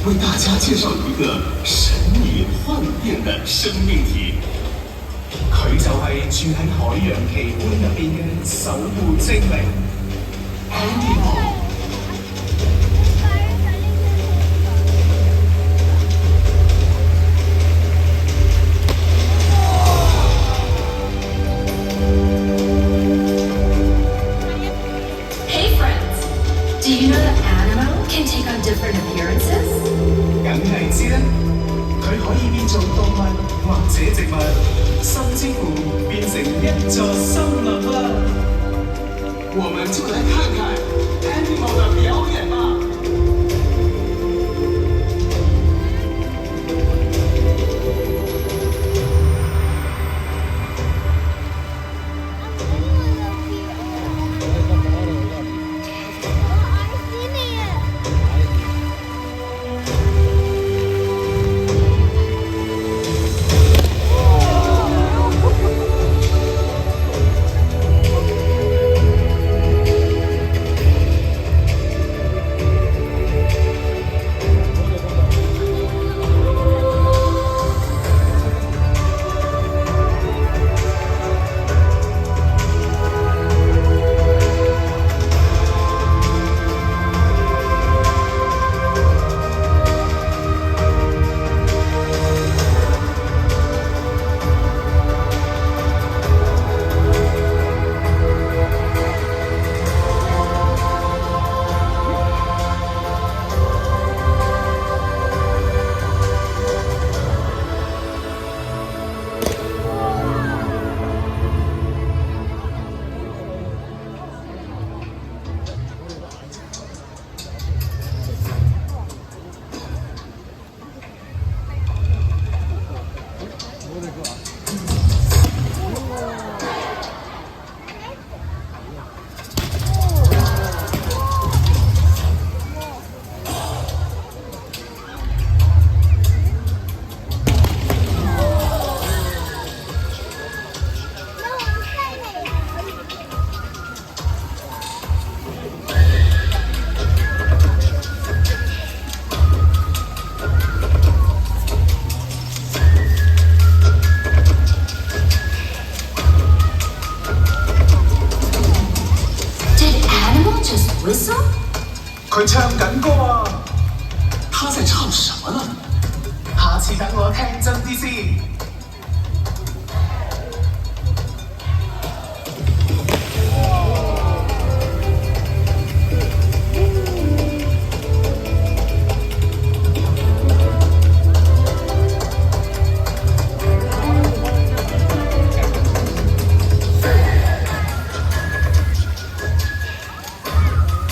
为大家介紹一個神秘幻變嘅生命體。佢就係住喺海洋奇觀入邊嘅守護精靈 Animal。Do you know that animal can take on different appearances? 梗係知啦，佢可以變做動物或者植物，甚至乎變成一座森林啊！我們就來看看 Animal 的表演吧。佢唱緊歌啊！他在唱什麼呢？下次等我聽真啲先。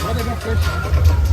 What about fish?